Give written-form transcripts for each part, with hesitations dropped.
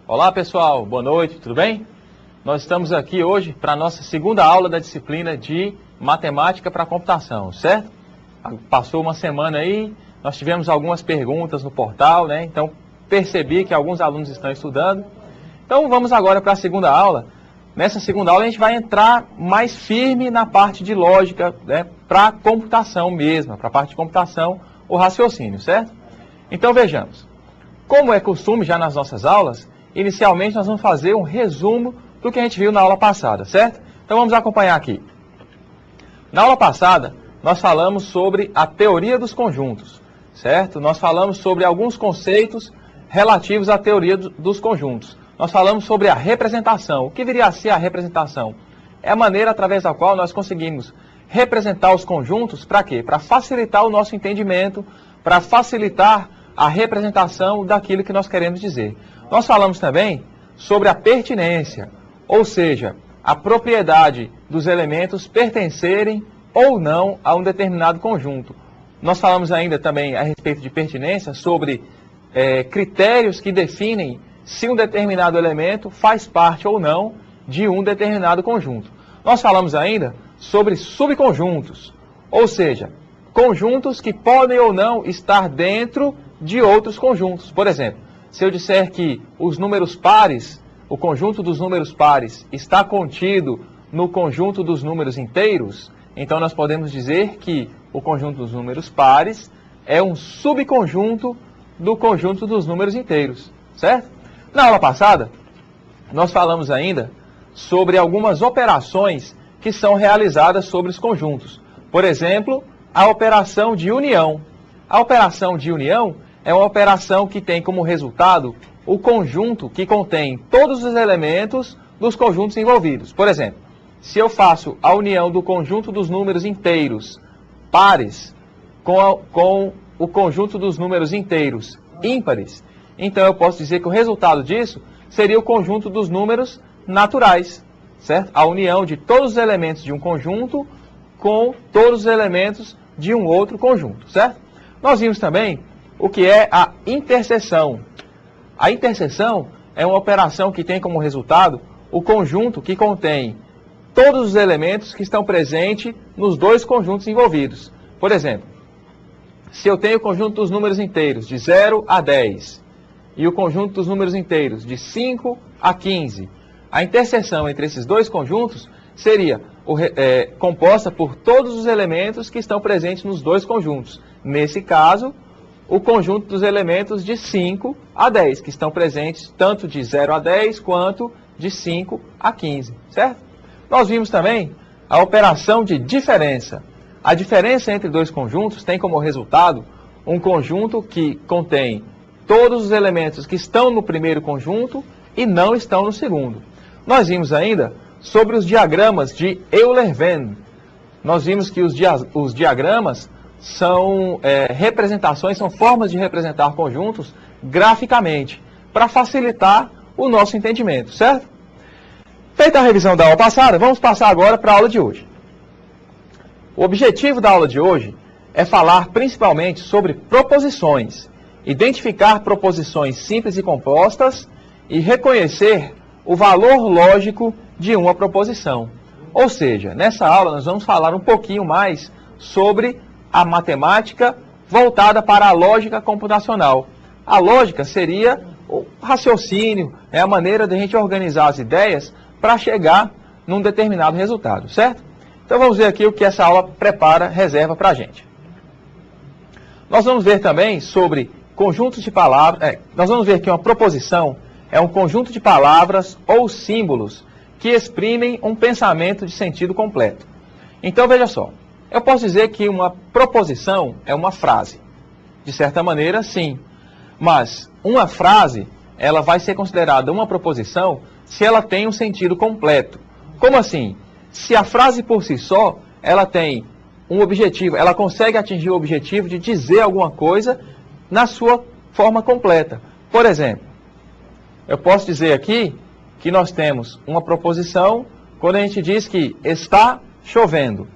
Olá pessoal, boa noite, tudo bem? Nós estamos aqui hoje para a nossa segunda aula da disciplina de Matemática para Computação, certo? Passou uma semana aí, nós tivemos algumas perguntas no portal, né? Então percebi que alguns alunos estão estudando. Então vamos agora para a segunda aula. Nessa segunda aula a gente vai entrar mais firme na parte de lógica, né? Para a computação mesmo, para a parte de computação, o raciocínio, certo? Então vejamos. Como é costume já nas nossas aulas, inicialmente nós vamos fazer um resumo do que a gente viu na aula passada, certo? Então vamos acompanhar aqui. Na aula passada, nós falamos sobre a teoria dos conjuntos, certo? Nós falamos sobre alguns conceitos relativos à teoria dos conjuntos. Nós falamos sobre a representação. O que viria a ser a representação? É a maneira através da qual nós conseguimos representar os conjuntos para quê? Para facilitar o nosso entendimento, para facilitar a representação daquilo que nós queremos dizer. Nós falamos também sobre a pertinência, ou seja, a propriedade dos elementos pertencerem ou não a um determinado conjunto. Nós falamos ainda também a respeito de pertinência sobre critérios que definem se um determinado elemento faz parte ou não de um determinado conjunto. Nós falamos ainda sobre subconjuntos, ou seja, conjuntos que podem ou não estar dentro de outros conjuntos. Por exemplo, se eu disser que os números pares, o conjunto dos números pares está contido no conjunto dos números inteiros, então nós podemos dizer que o conjunto dos números pares é um subconjunto do conjunto dos números inteiros, certo? Na aula passada, nós falamos ainda sobre algumas operações que são realizadas sobre os conjuntos. Por exemplo, a operação de união. A operação de união é uma operação que tem como resultado o conjunto que contém todos os elementos dos conjuntos envolvidos. Por exemplo, se eu faço a união do conjunto dos números inteiros pares com o conjunto dos números inteiros ímpares, então eu posso dizer que o resultado disso seria o conjunto dos números naturais, certo? A união de todos os elementos de um conjunto com todos os elementos de um outro conjunto, certo? Nós vimos também o que é a interseção. A interseção é uma operação que tem como resultado o conjunto que contém todos os elementos que estão presentes nos dois conjuntos envolvidos. Por exemplo, se eu tenho o conjunto dos números inteiros de 0 a 10 e o conjunto dos números inteiros de 5 a 15, a interseção entre esses dois conjuntos seria composta por todos os elementos que estão presentes nos dois conjuntos. Nesse caso, o conjunto dos elementos de 5 a 10, que estão presentes tanto de 0 a 10 quanto de 5 a 15, certo? Nós vimos também a operação de diferença. A diferença entre dois conjuntos tem como resultado um conjunto que contém todos os elementos que estão no primeiro conjunto e não estão no segundo. Nós vimos ainda sobre os diagramas de Euler-Venn. Nós vimos que os diagramas são representações, são formas de representar conjuntos graficamente, para facilitar o nosso entendimento, certo? Feita a revisão da aula passada, vamos passar agora para a aula de hoje. O objetivo da aula de hoje é falar principalmente sobre proposições, identificar proposições simples e compostas e reconhecer o valor lógico de uma proposição. Ou seja, nessa aula nós vamos falar um pouquinho mais sobre a matemática voltada para a lógica computacional. A lógica seria o raciocínio, é a maneira de a gente organizar as ideias para chegar num determinado resultado, certo? Então vamos ver aqui o que essa aula reserva para a gente. Nós vamos ver também sobre conjuntos de palavras, nós vamos ver que uma proposição é um conjunto de palavras ou símbolos que exprimem um pensamento de sentido completo. Então veja só, eu posso dizer que uma proposição é uma frase. De certa maneira, sim. Mas uma frase, ela vai ser considerada uma proposição se ela tem um sentido completo. Como assim? Se a frase por si só, ela tem um objetivo, ela consegue atingir o objetivo de dizer alguma coisa na sua forma completa. Por exemplo, eu posso dizer aqui que nós temos uma proposição quando a gente diz que está chovendo.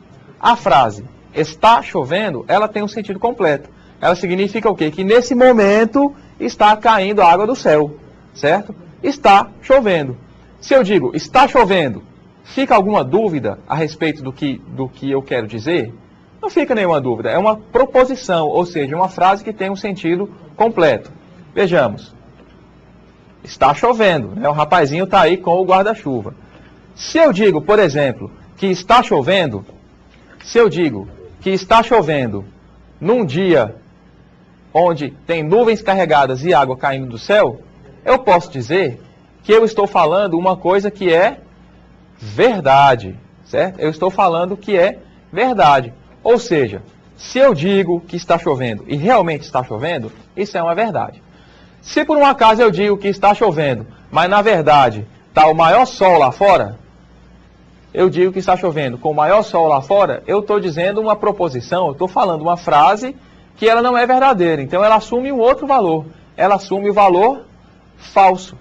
A frase está chovendo, ela tem um sentido completo. Ela significa o quê? Que nesse momento está caindo água do céu, certo? está chovendo. Se eu digo está chovendo, fica alguma dúvida a respeito do que eu quero dizer? Não fica nenhuma dúvida. É uma proposição, ou seja, uma frase que tem um sentido completo. Vejamos. Está chovendo, né? O rapazinho está aí com o guarda-chuva. Se eu digo, por exemplo, que está chovendo, se eu digo que está chovendo num dia onde tem nuvens carregadas e água caindo do céu, eu posso dizer que eu estou falando uma coisa que é verdade, certo? Eu estou falando que é verdade. Ou seja, se eu digo que está chovendo e realmente está chovendo, isso é uma verdade. Se por um acaso eu digo que está chovendo, mas na verdade está o maior sol lá fora, eu digo que está chovendo com o maior sol lá fora, eu estou dizendo uma proposição, eu estou falando uma frase que ela não é verdadeira. Então ela assume um outro valor. Ela assume o valor falso,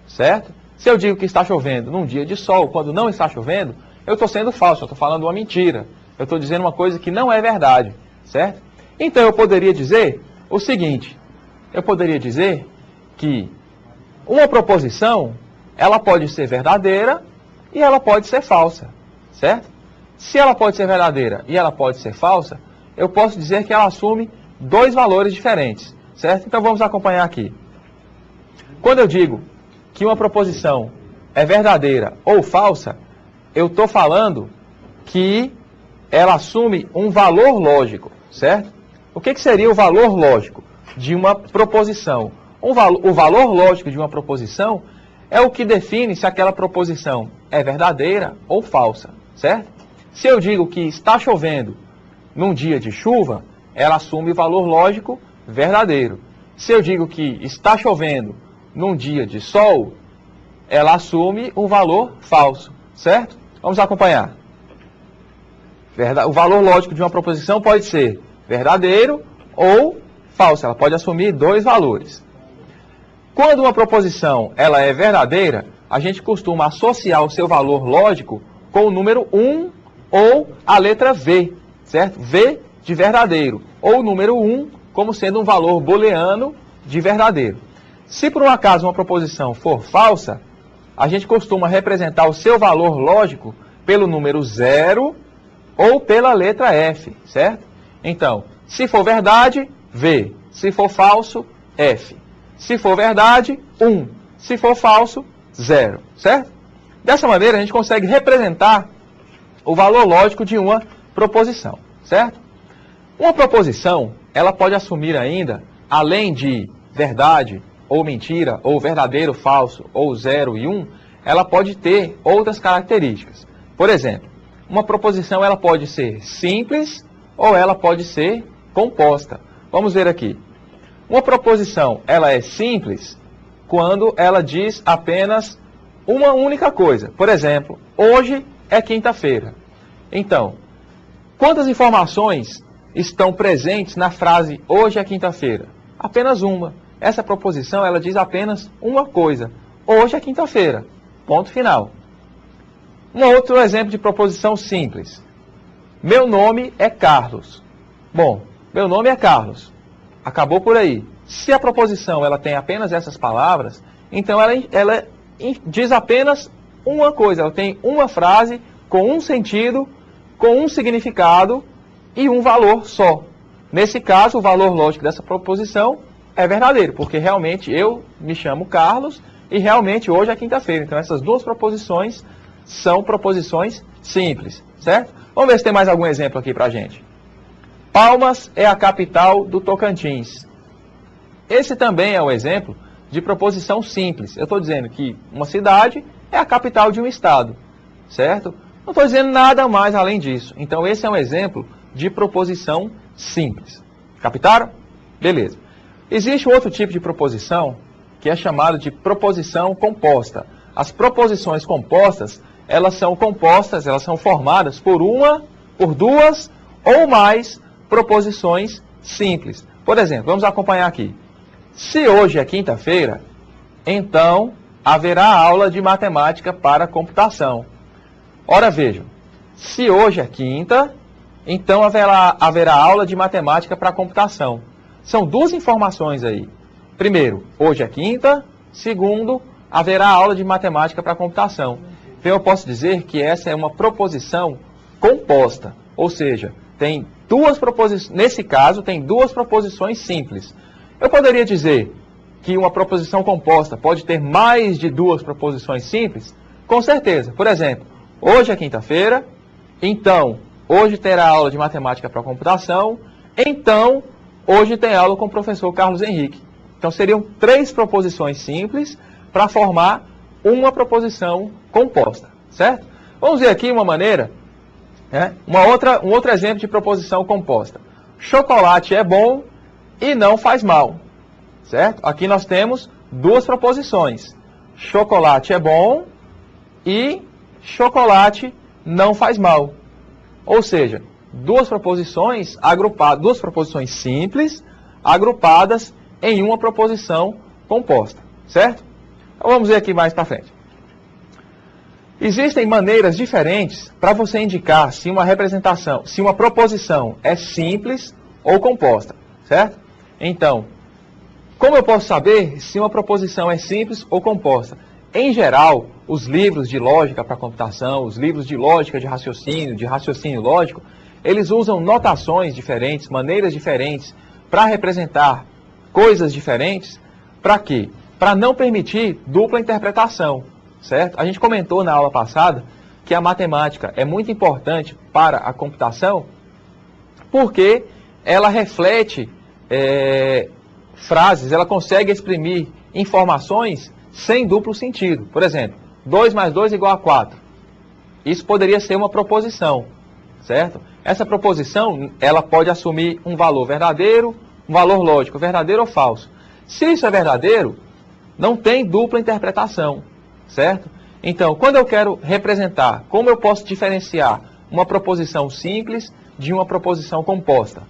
certo? Se eu digo que está chovendo num dia de sol, quando não está chovendo, eu estou sendo falso, eu estou falando uma mentira. Eu estou dizendo uma coisa que não é verdade, certo? Então eu poderia dizer o seguinte, eu poderia dizer que uma proposição, ela pode ser verdadeira e ela pode ser falsa, certo? Se ela pode ser verdadeira e ela pode ser falsa, eu posso dizer que ela assume dois valores diferentes, certo? Então vamos acompanhar aqui. Quando eu digo que uma proposição é verdadeira ou falsa, eu estou falando que ela assume um valor lógico, certo? O que seria o valor lógico de uma proposição? O valor lógico de uma proposição é o que define se aquela proposição é verdadeira ou falsa, certo? Se eu digo que está chovendo num dia de chuva, ela assume o valor lógico verdadeiro. Se eu digo que está chovendo num dia de sol, ela assume um valor falso, certo? Vamos acompanhar. O valor lógico de uma proposição pode ser verdadeiro ou falso. Ela pode assumir dois valores. Quando uma proposição ela é verdadeira, a gente costuma associar o seu valor lógico com o número 1 ou a letra V, certo? V de verdadeiro, ou o número 1 como sendo um valor booleano de verdadeiro. Se por um acaso uma proposição for falsa, a gente costuma representar o seu valor lógico pelo número 0 ou pela letra F, certo? Então, se for verdade, V. Se for falso, F. Se for verdade, 1. Se for falso, 0, certo? Dessa maneira, a gente consegue representar o valor lógico de uma proposição, certo? Uma proposição, ela pode assumir ainda, além de verdade ou mentira, ou verdadeiro, falso, ou 0 e 1, ela pode ter outras características. Por exemplo, uma proposição ela pode ser simples ou ela pode ser composta. Vamos ver aqui. Uma proposição ela é simples quando ela diz apenas uma única coisa. Por exemplo, hoje é quinta-feira. Então, quantas informações estão presentes na frase hoje é quinta-feira? Apenas uma. Essa proposição ela diz apenas uma coisa. Hoje é quinta-feira. Ponto final. Um outro exemplo de proposição simples. Meu nome é Carlos. Bom, meu nome é Carlos. Acabou por aí. Se a proposição ela tem apenas essas palavras, então ela diz apenas uma coisa. Ela tem uma frase com um sentido, com um significado e um valor só. Nesse caso, o valor lógico dessa proposição é verdadeiro, porque realmente eu me chamo Carlos e realmente hoje é quinta-feira. Então essas duas proposições são proposições simples, certo? Vamos ver se tem mais algum exemplo aqui pra gente. Palmas é a capital do Tocantins. Esse também é um exemplo de proposição simples. Eu estou dizendo que uma cidade é a capital de um estado, certo? Não estou dizendo nada mais além disso. Então esse é um exemplo de proposição simples. Captaram? Beleza. Existe um outro tipo de proposição que é chamado de proposição composta. As proposições compostas, elas são formadas por duas ou mais proposições simples. Por exemplo, vamos acompanhar aqui. Se hoje é quinta-feira, então haverá aula de matemática para computação. Ora, vejam, se hoje é quinta, então haverá aula de matemática para computação. São duas informações aí. Primeiro, hoje é quinta. Segundo, haverá aula de matemática para computação. Então eu posso dizer que essa é uma proposição composta, ou seja, tem duas proposições, nesse caso tem duas proposições simples. Eu poderia dizer que uma proposição composta pode ter mais de duas proposições simples? Com certeza. Por exemplo, hoje é quinta-feira, então hoje terá aula de matemática para computação, então hoje tem aula com o professor Carlos Henrique. Então seriam três proposições simples para formar uma proposição composta, certo? Vamos ver aqui uma maneira, um outro exemplo de proposição composta. Chocolate é bom e não faz mal, certo? Aqui nós temos duas proposições. Chocolate é bom e chocolate não faz mal. Ou seja, duas proposições agrupadas, duas proposições simples agrupadas em uma proposição composta, certo? Então vamos ver aqui mais para frente. Existem maneiras diferentes para você indicar se uma representação, se uma proposição é simples ou composta, certo? Então, como eu posso saber se uma proposição é simples ou composta? Em geral, os livros de lógica para computação, os livros de lógica de raciocínio lógico, eles usam notações diferentes, maneiras diferentes para representar coisas diferentes. Para quê? Para não permitir dupla interpretação, certo? A gente comentou na aula passada que a matemática é muito importante para a computação porque ela reflete frases, ela consegue exprimir informações sem duplo sentido. Por exemplo, 2 mais 2 igual a 4. Isso poderia ser uma proposição, certo? Essa proposição, ela pode assumir um valor verdadeiro, um valor lógico, verdadeiro ou falso. Se isso é verdadeiro, não tem dupla interpretação, certo? Então, quando eu quero representar, como eu posso diferenciar uma proposição simples de uma proposição composta,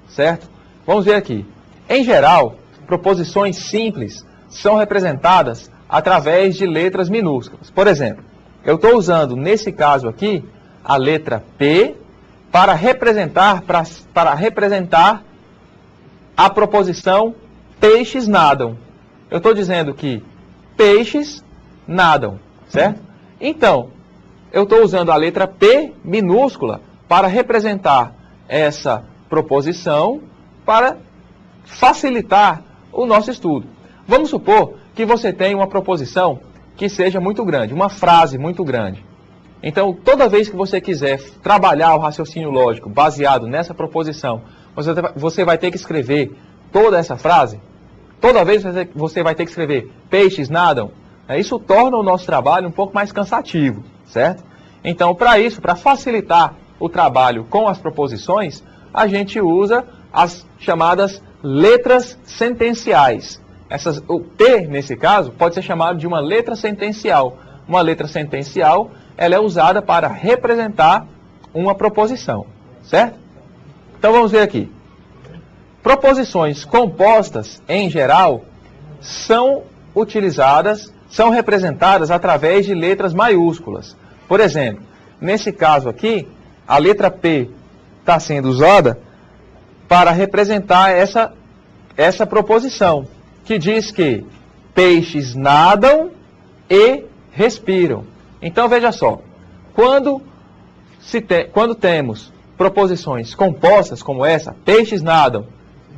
certo? Vamos ver aqui. Em geral, proposições simples são representadas através de letras minúsculas. Por exemplo, eu estou usando, nesse caso aqui, a letra P para representar a proposição peixes nadam. Eu estou dizendo que peixes nadam, certo? Então, eu estou usando a letra P minúscula para representar essa proposição para facilitar o nosso estudo. Vamos supor que você tem uma proposição que seja muito grande, uma frase muito grande. Então, toda vez que você quiser trabalhar o raciocínio lógico baseado nessa proposição, você vai ter que escrever toda essa frase. Toda vez você vai ter que escrever peixes nadam. Isso torna o nosso trabalho um pouco mais cansativo, certo? Então, para isso, para facilitar o trabalho com as proposições, a gente usa as chamadas letras sentenciais. O P, nesse caso, pode ser chamado de uma letra sentencial. Uma letra sentencial, ela é usada para representar uma proposição, certo? Então vamos ver aqui. Proposições compostas, em geral, são representadas através de letras maiúsculas. Por exemplo, nesse caso aqui, a letra P está sendo usada para representar essa proposição, que diz que peixes nadam e respiram. Então veja só, quando temos proposições compostas como essa, peixes nadam,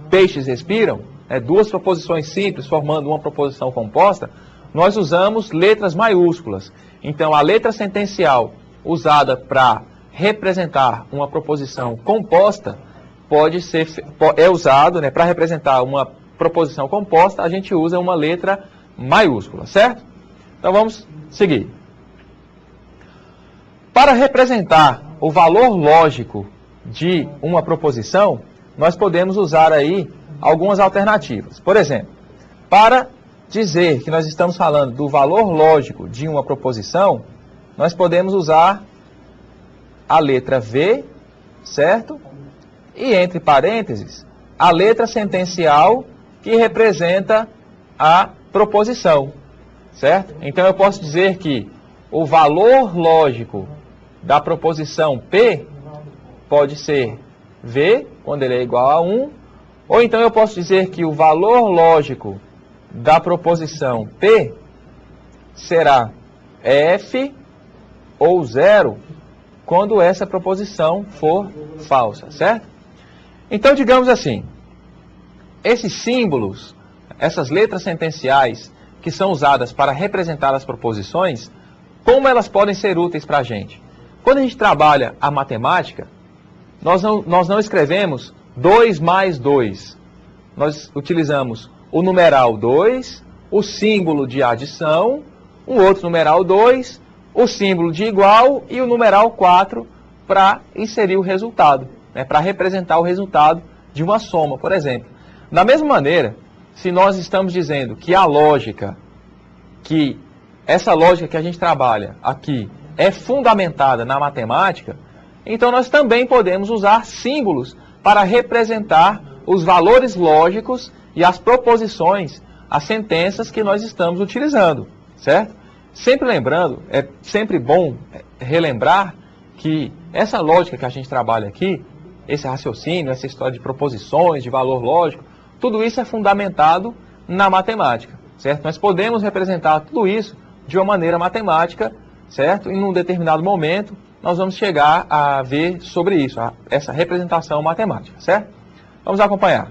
peixes respiram, duas proposições simples formando uma proposição composta, nós usamos letras maiúsculas. Então a letra sentencial usada para representar uma proposição composta é usado, para representar uma proposição composta, a gente usa uma letra maiúscula, certo? Então vamos seguir. Para representar o valor lógico de uma proposição, nós podemos usar aí algumas alternativas. Por exemplo, para dizer que nós estamos falando do valor lógico de uma proposição, nós podemos usar a letra V, certo? E entre parênteses, a letra sentencial que representa a proposição, certo? Então eu posso dizer que o valor lógico da proposição P pode ser V, quando ele é igual a 1, ou então eu posso dizer que o valor lógico da proposição P será F ou 0 quando essa proposição for falsa, certo? Então, digamos assim, esses símbolos, essas letras sentenciais que são usadas para representar as proposições, como elas podem ser úteis para a gente? Quando a gente trabalha a matemática, nós não escrevemos 2 mais 2. Nós utilizamos o numeral 2, o símbolo de adição, um outro numeral 2, o símbolo de igual e o numeral 4 para inserir o resultado, né, para representar o resultado de uma soma, por exemplo. Da mesma maneira, se nós estamos dizendo que a lógica, que essa lógica que a gente trabalha aqui é fundamentada na matemática, então nós também podemos usar símbolos para representar os valores lógicos e as proposições, as sentenças que nós estamos utilizando, certo? Sempre lembrando, é sempre bom relembrar que essa lógica que a gente trabalha aqui, esse raciocínio, essa história de proposições, de valor lógico, tudo isso é fundamentado na matemática, certo? Nós podemos representar tudo isso de uma maneira matemática, certo? E num determinado momento nós vamos chegar a ver sobre isso, essa representação matemática, certo? Vamos acompanhar.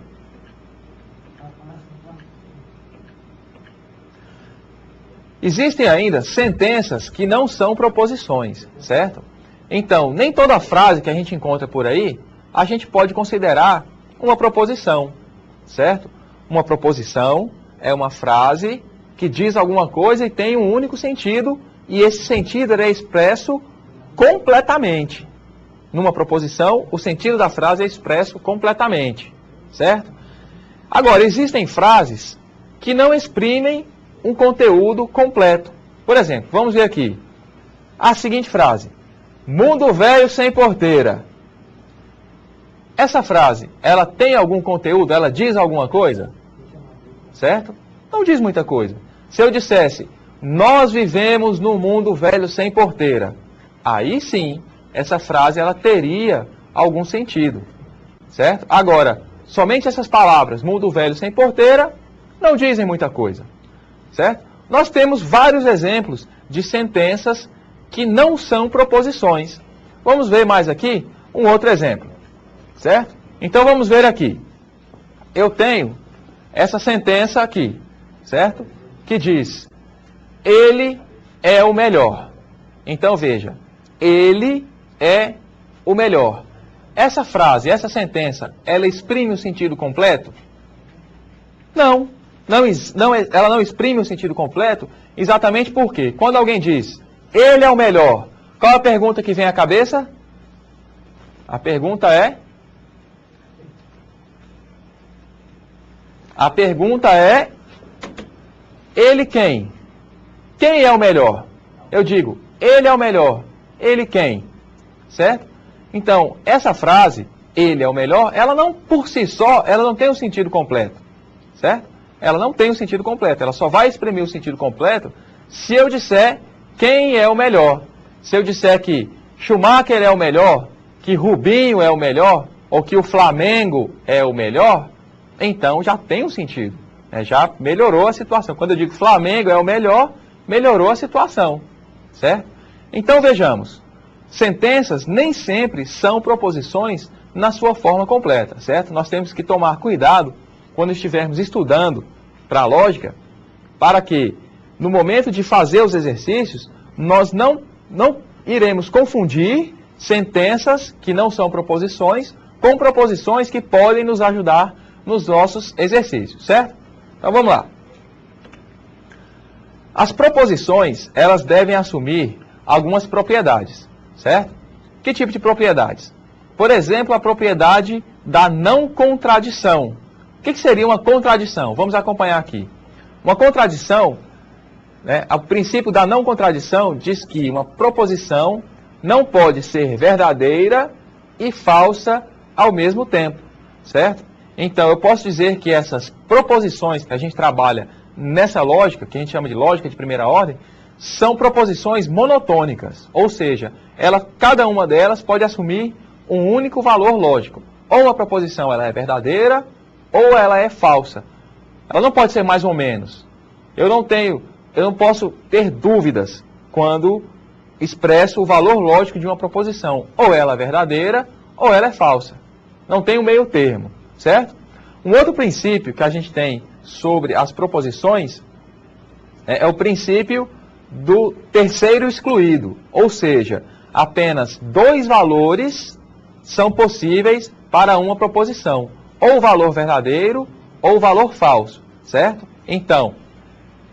Existem ainda sentenças que não são proposições, certo? Então, nem toda frase que a gente encontra por aí, a gente pode considerar uma proposição, certo? Uma proposição é uma frase que diz alguma coisa e tem um único sentido, e esse sentido é expresso completamente. Numa proposição, o sentido da frase é expresso completamente, certo? Agora, existem frases que não exprimem um conteúdo completo. Por exemplo, vamos ver aqui a seguinte frase: mundo velho sem porteira. Essa frase, ela tem algum conteúdo? Ela diz alguma coisa? Certo? Não diz muita coisa. Se eu dissesse, nós vivemos num mundo velho sem porteira, aí sim, essa frase ela teria algum sentido. Certo? Agora, somente essas palavras, mundo velho sem porteira, não dizem muita coisa. Certo? Nós temos vários exemplos de sentenças que não são proposições. Vamos ver mais aqui um outro exemplo. Certo? Então vamos ver aqui. Eu tenho essa sentença aqui, certo? Que diz, ele é o melhor. Então veja, ele é o melhor. Essa frase, essa sentença, ela exprime o sentido completo? Não. Ela não exprime o sentido completo exatamente porque, quando alguém diz, ele é o melhor, qual a pergunta que vem à cabeça? A pergunta é, ele quem? Quem é o melhor? Eu digo, ele é o melhor. Ele quem? Certo? Então, essa frase, ele é o melhor, ela não, por si só, ela não tem o sentido completo. Certo? Ela não tem o sentido completo. Ela só vai exprimir o sentido completo se eu disser quem é o melhor. Se eu disser que Schumacher é o melhor, que Rubinho é o melhor, ou que o Flamengo é o melhor, então já tem um sentido. Né? Já melhorou a situação. Quando eu digo Flamengo é o melhor, melhorou a situação. Certo? Então vejamos. Sentenças nem sempre são proposições na sua forma completa. Certo? Nós temos que tomar cuidado quando estivermos estudando para a lógica, para que, no momento de fazer os exercícios, nós não iremos confundir sentenças que não são proposições com proposições que podem nos ajudar nos nossos exercícios, certo? Então vamos lá. As proposições, elas devem assumir algumas propriedades, certo? Que tipo de propriedades? Por exemplo, a propriedade da não contradição. O que seria uma contradição? Vamos acompanhar aqui. Uma contradição, né, o princípio da não contradição diz que uma proposição não pode ser verdadeira e falsa ao mesmo tempo, certo? Então, eu posso dizer que essas proposições que a gente trabalha nessa lógica, que a gente chama de lógica de primeira ordem, são proposições monotônicas, ou seja, cada uma delas pode assumir um único valor lógico. Ou uma proposição ela é verdadeira, ou ela é falsa. Ela não pode ser mais ou menos. Eu não tenho eu não posso ter dúvidas quando expresso o valor lógico de uma proposição. Ou ela é verdadeira, ou ela é falsa. Não tem um meio termo, certo? Um outro princípio que a gente tem sobre as proposições é o princípio do terceiro excluído. Ou seja, apenas dois valores são possíveis para uma proposição. Ou o valor verdadeiro, ou o valor falso, certo? Então,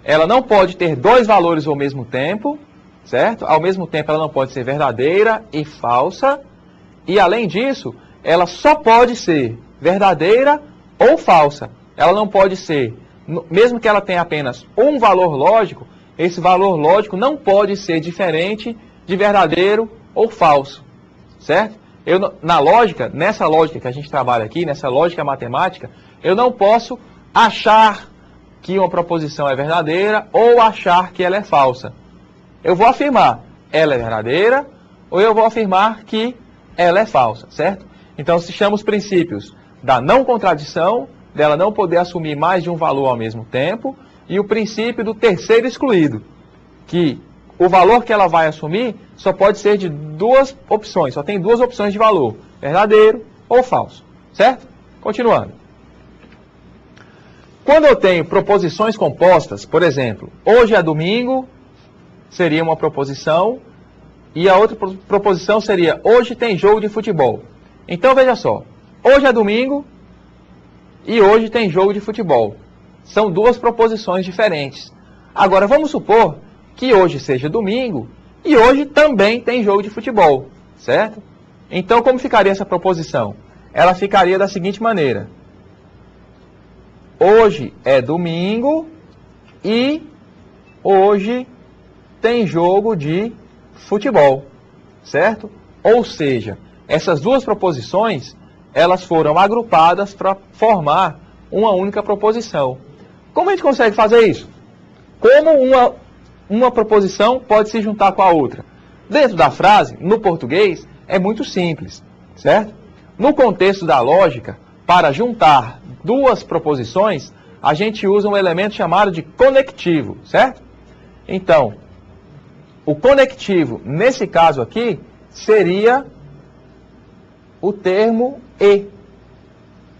ela não pode ter dois valores ao mesmo tempo, certo? Ao mesmo tempo, ela não pode ser verdadeira e falsa. E, além disso, ela só pode ser verdadeira ou falsa. Ela não pode ser, mesmo que ela tenha apenas um valor lógico, esse valor lógico não pode ser diferente de verdadeiro ou falso, certo? Na lógica, nessa lógica que a gente trabalha aqui, nessa lógica matemática, eu não posso achar que uma proposição é verdadeira ou achar que ela é falsa. Eu vou afirmar, ela é verdadeira, ou eu vou afirmar que ela é falsa, certo? Então, se chama os princípios da não contradição, dela não poder assumir mais de um valor ao mesmo tempo, e o princípio do terceiro excluído, que o valor que ela vai assumir só pode ser de duas opções, só tem duas opções de valor, verdadeiro ou falso, certo? Continuando. Quando eu tenho proposições compostas, por exemplo, hoje é domingo, seria uma proposição, e a outra proposição seria, hoje tem jogo de futebol. Então, veja só, hoje é domingo e hoje tem jogo de futebol. São duas proposições diferentes. Agora, vamos supor que hoje seja domingo e hoje também tem jogo de futebol, certo? Então, como ficaria essa proposição? Ela ficaria da seguinte maneira. Hoje é domingo e hoje tem jogo de futebol, certo? Ou seja, essas duas proposições, elas foram agrupadas para formar uma única proposição. Como a gente consegue fazer isso? Como uma proposição pode se juntar com a outra? Dentro da frase, no português, é muito simples, certo? No contexto da lógica, para juntar duas proposições, a gente usa um elemento chamado de conectivo, certo? Então, o conectivo, nesse caso aqui, seria o termo e,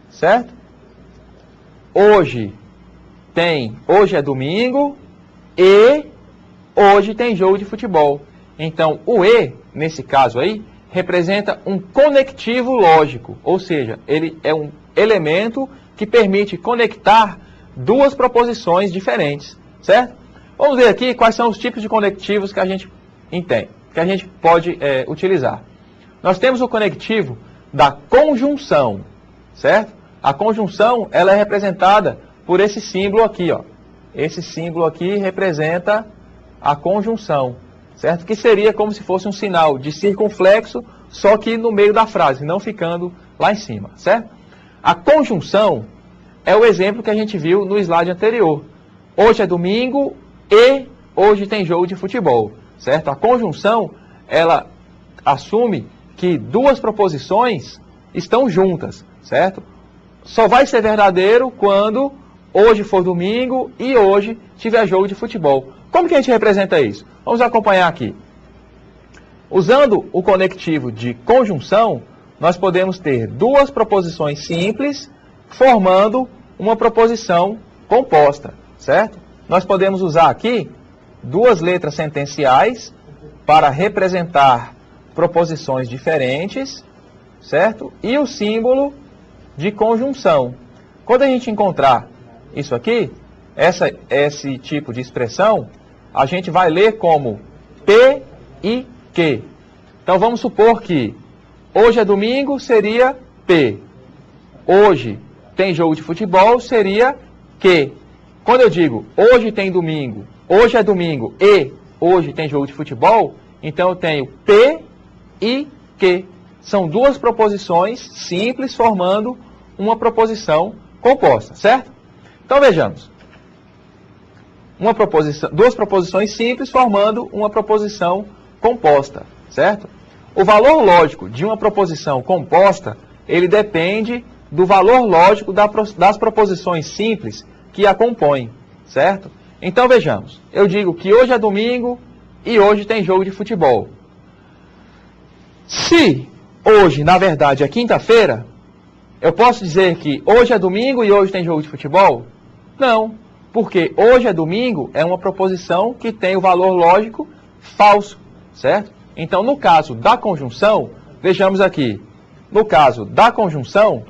certo? Hoje é domingo e hoje tem jogo de futebol. Então, o e, nesse caso aí, representa um conectivo lógico, ou seja, ele é um elemento que permite conectar duas proposições diferentes, certo? Vamos ver aqui quais são os tipos de conectivos que a gente entende, que a gente pode utilizar. Nós temos o conectivo da conjunção, certo? A conjunção, ela é representada por esse símbolo aqui, ó. Esse símbolo aqui representa a conjunção, certo? Que seria como se fosse um sinal de circunflexo, só que no meio da frase, não ficando lá em cima, certo? A conjunção é o exemplo que a gente viu no slide anterior. Hoje é domingo e hoje tem jogo de futebol, certo? A conjunção, ela assume que duas proposições estão juntas, certo? Só vai ser verdadeiro quando hoje for domingo e hoje tiver jogo de futebol. Como que a gente representa isso? Vamos acompanhar aqui. Usando o conectivo de conjunção, nós podemos ter duas proposições simples formando uma proposição composta, certo? Nós podemos usar aqui duas letras sentenciais para representar proposições diferentes, certo? E o símbolo de conjunção. Quando a gente encontrar isso aqui, esse tipo de expressão, a gente vai ler como P e Q. Então vamos supor que hoje é domingo seria P. Hoje tem jogo de futebol seria Q. Quando eu digo hoje tem domingo, hoje é domingo e hoje tem jogo de futebol, então eu tenho P e Q. São duas proposições simples formando uma proposição composta, certo? Então vejamos. Duas proposições simples formando uma proposição composta, certo? O valor lógico de uma proposição composta, ele depende do valor lógico das proposições simples que a compõem, certo? Então vejamos, eu digo que hoje é domingo e hoje tem jogo de futebol. Se hoje, na verdade, é quinta-feira, eu posso dizer que hoje é domingo e hoje tem jogo de futebol? Não, porque hoje é domingo é uma proposição que tem o valor lógico falso, certo? Então, no caso da conjunção, vejamos aqui, no caso da conjunção,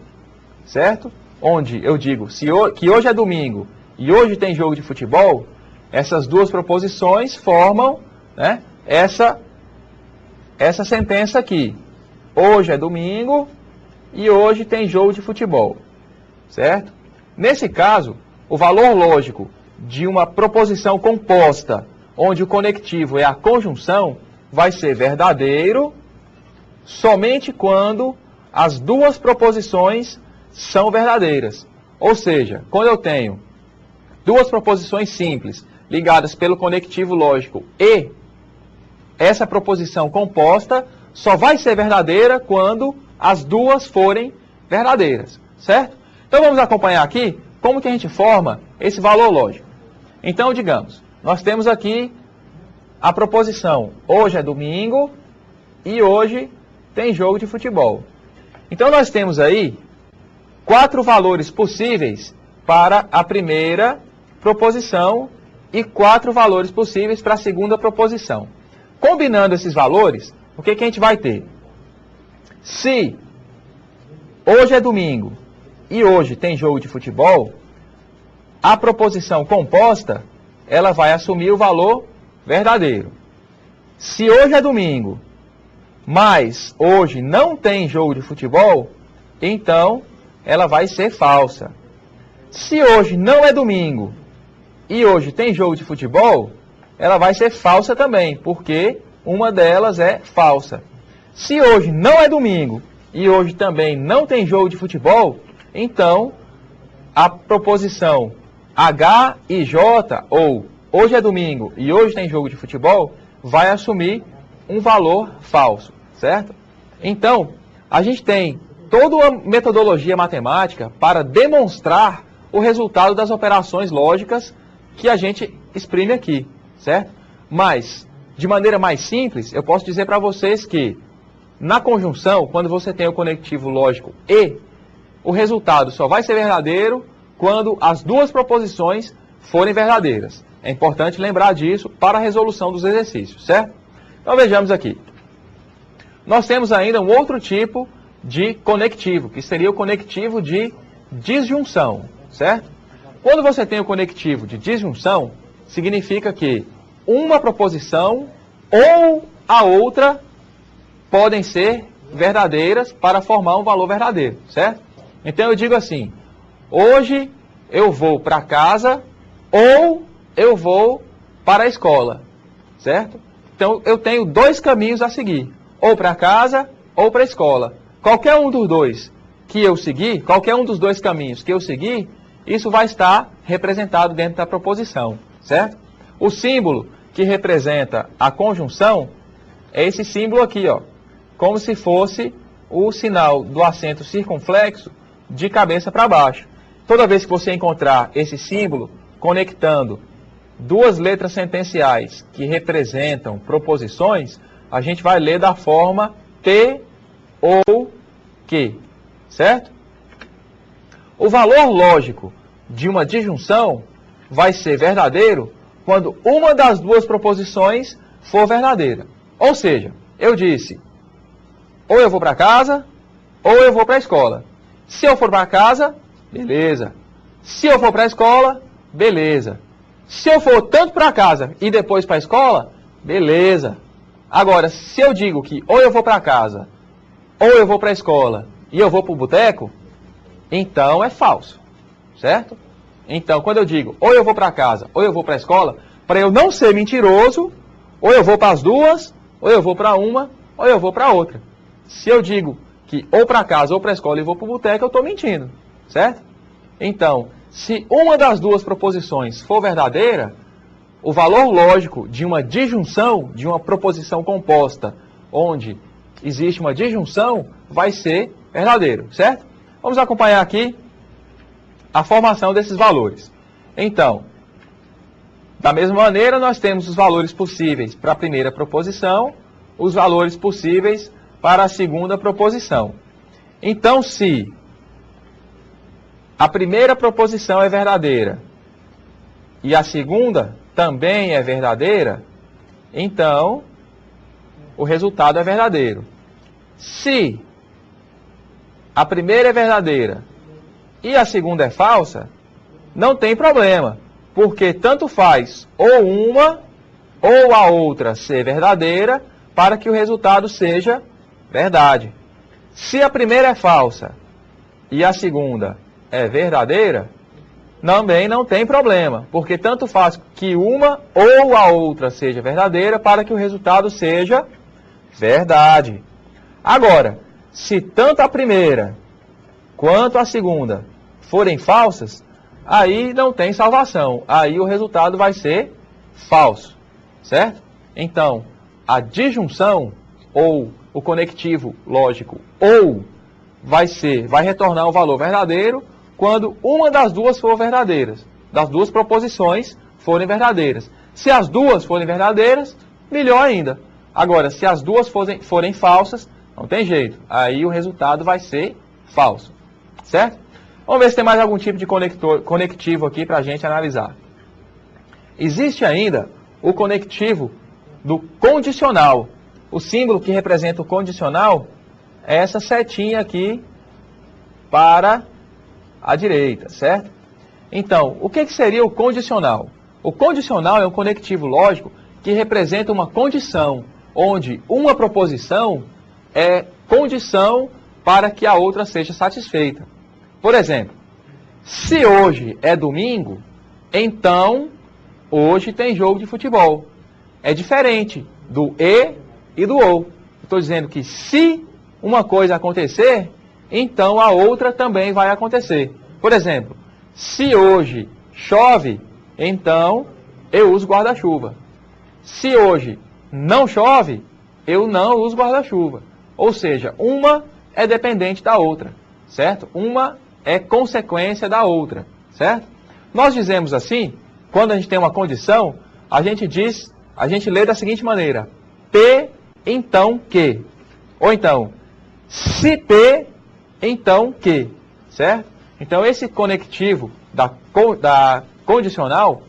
certo? Onde eu digo que hoje é domingo e hoje tem jogo de futebol, essas duas proposições formam, né, essa sentença aqui. Hoje é domingo e hoje tem jogo de futebol, certo? Nesse caso, o valor lógico de uma proposição composta, onde o conectivo é a conjunção, vai ser verdadeiro somente quando as duas proposições são verdadeiras. Ou seja, quando eu tenho duas proposições simples ligadas pelo conectivo lógico e, essa proposição composta só vai ser verdadeira quando as duas forem verdadeiras, certo? Então vamos acompanhar aqui como que a gente forma esse valor lógico. Então, digamos, nós temos aqui a proposição hoje é domingo e hoje tem jogo de futebol. Então nós temos aí 4 valores possíveis para a primeira proposição e 4 valores possíveis para a segunda proposição. Combinando esses valores, o que a gente vai ter? Se hoje é domingo e hoje tem jogo de futebol, a proposição composta, ela vai assumir o valor verdadeiro. Se hoje é domingo, mas hoje não tem jogo de futebol, então ela vai ser falsa. Se hoje não é domingo e hoje tem jogo de futebol, ela vai ser falsa também, porque uma delas é falsa. Se hoje não é domingo e hoje também não tem jogo de futebol, então a proposição H e J, ou hoje é domingo e hoje tem jogo de futebol, vai assumir um valor falso, certo? Então, a gente tem toda uma metodologia matemática para demonstrar o resultado das operações lógicas que a gente exprime aqui, certo? Mas, de maneira mais simples, eu posso dizer para vocês que na conjunção, quando você tem o conectivo lógico e, o resultado só vai ser verdadeiro quando as duas proposições forem verdadeiras. É importante lembrar disso para a resolução dos exercícios, certo? Então vejamos aqui. Nós temos ainda um outro tipo de conectivo, que seria o conectivo de disjunção, certo? Quando você tem o conectivo de disjunção, significa que uma proposição ou a outra podem ser verdadeiras para formar um valor verdadeiro, certo? Então eu digo assim, hoje eu vou para casa ou eu vou para a escola, certo? Então eu tenho 2 caminhos a seguir, ou para casa ou para a escola. Qualquer um dos dois que eu seguir, qualquer um dos 2 caminhos que eu seguir, isso vai estar representado dentro da proposição, certo? O símbolo que representa a conjunção é esse símbolo aqui, ó, como se fosse o sinal do acento circunflexo de cabeça para baixo. Toda vez que você encontrar esse símbolo conectando 2 letras sentenciais que representam proposições, a gente vai ler da forma T ou Q, certo? O valor lógico de uma disjunção vai ser verdadeiro quando uma das 2 proposições for verdadeira. Ou seja, eu disse, ou eu vou para casa, ou eu vou para a escola. Se eu for para casa, beleza. Se eu for para a escola, beleza. Se eu for tanto para casa e depois para a escola, beleza. Agora, se eu digo que ou eu vou para casa, ou eu vou para a escola e eu vou para o boteco, então é falso, certo? Então, quando eu digo ou eu vou para casa, ou eu vou para a escola, para eu não ser mentiroso, ou eu vou para as 2, ou eu vou para uma, ou eu vou para outra. Se eu digo que ou para casa ou para a escola e vou para o boteco, eu estou mentindo, certo? Então, se uma das 2 proposições for verdadeira, o valor lógico de uma disjunção, de uma proposição composta, onde existe uma disjunção, vai ser verdadeiro, certo? Vamos acompanhar aqui a formação desses valores. Então, Da mesma maneira, nós temos os valores possíveis para a primeira proposição, os valores possíveis para a segunda proposição. Então, se a primeira proposição é verdadeira e a segunda também é verdadeira, então o resultado é verdadeiro. Se a primeira é verdadeira e a segunda é falsa, não tem problema, porque tanto faz ou uma ou a outra ser verdadeira para que o resultado seja verdade. Se a primeira é falsa e a segunda é verdadeira, também não tem problema, porque tanto faz que uma ou a outra seja verdadeira para que o resultado seja verdade. Agora, se tanto a primeira quanto a segunda forem falsas, aí não tem salvação, aí o resultado vai ser falso, certo? Então, a disjunção ou o conectivo lógico ou vai retornar o valor verdadeiro quando uma das duas for verdadeiras, das duas proposições forem verdadeiras. Se as duas forem verdadeiras, melhor ainda. Agora, se as duas forem falsas, não tem jeito, aí o resultado vai ser falso, certo? Vamos ver se tem mais algum tipo de conectivo aqui para a gente analisar. Existe ainda o conectivo do condicional. O símbolo que representa o condicional é essa setinha aqui para a direita, certo? Então, o que seria o condicional? O condicional é um conectivo lógico que representa uma condição, onde uma proposição é condição para que a outra seja satisfeita. Por exemplo, se hoje é domingo, então hoje tem jogo de futebol. É diferente do e do ou. Estou dizendo que se uma coisa acontecer, então a outra também vai acontecer. Por exemplo, se hoje chove, então eu uso guarda-chuva. Se hoje não chove, eu não uso guarda-chuva. Ou seja, uma é dependente da outra, certo? Uma é consequência da outra, certo? Nós dizemos assim, quando a gente tem uma condição, a gente lê da seguinte maneira: P, então que. Ou então, se P, então que, certo? Então esse conectivo da condicional,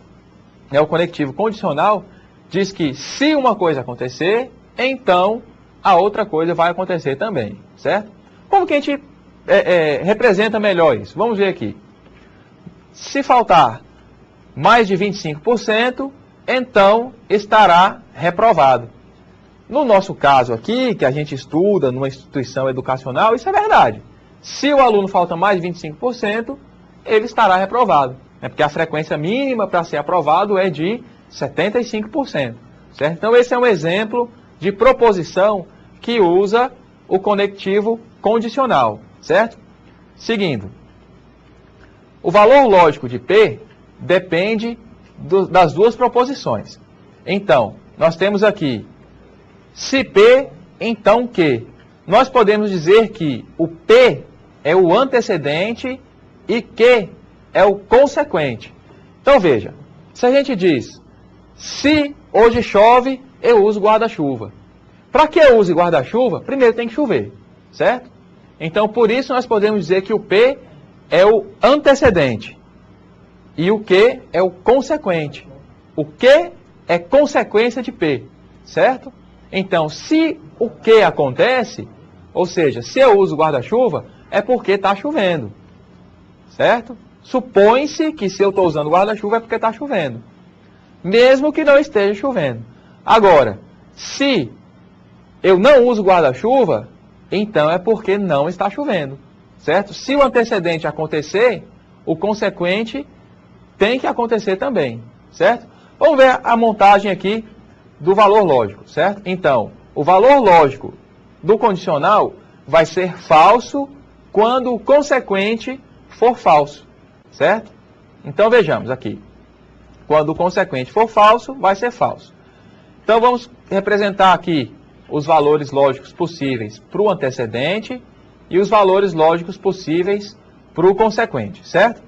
o conectivo condicional, diz que se uma coisa acontecer, então a outra coisa vai acontecer também, certo? Como que a gente representa melhor isso? Vamos ver aqui. Se faltar mais de 25%, então estará reprovado. No nosso caso aqui, que a gente estuda numa instituição educacional, isso é verdade. Se o aluno falta mais de 25%, ele estará reprovado. Porque a frequência mínima para ser aprovado é de 75%. Certo? Então esse é um exemplo de proposição que usa o conectivo condicional. Certo? Seguindo. O valor lógico de P depende das duas proposições. Então, nós temos aqui, se P, então que. Nós podemos dizer que o P é o antecedente e que é o consequente. Então veja, se a gente diz, se hoje chove, eu uso guarda-chuva. Para que eu use guarda-chuva, primeiro tem que chover, certo? Então por isso nós podemos dizer que o P é o antecedente e o que é o consequente. O que é consequência de P, certo? Então se o que acontece, ou seja, se eu uso guarda-chuva, é porque está chovendo, certo? Supõe-se que se eu estou usando guarda-chuva é porque está chovendo, mesmo que não esteja chovendo. Agora, se eu não uso guarda-chuva, então é porque não está chovendo, certo? Se o antecedente acontecer, o consequente tem que acontecer também, certo? Vamos ver a montagem aqui do valor lógico, certo? Então, o valor lógico do condicional vai ser falso quando o consequente for falso, certo? Então vejamos aqui. Quando o consequente for falso, vai ser falso. Então vamos representar aqui os valores lógicos possíveis para o antecedente e os valores lógicos possíveis para o consequente, certo?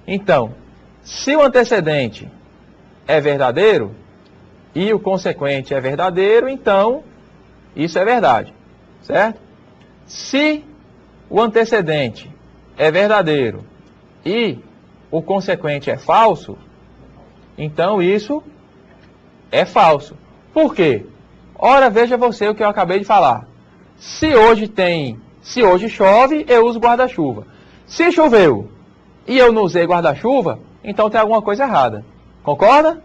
Então, se o antecedente é verdadeiro e o consequente é verdadeiro, então isso é verdade, certo? Se o antecedente é verdadeiro e o consequente é falso, então isso é falso. Por quê? Ora, veja você o que eu acabei de falar. Se hoje chove, eu uso guarda-chuva. Se choveu e eu não usei guarda-chuva, então tem alguma coisa errada. Concorda?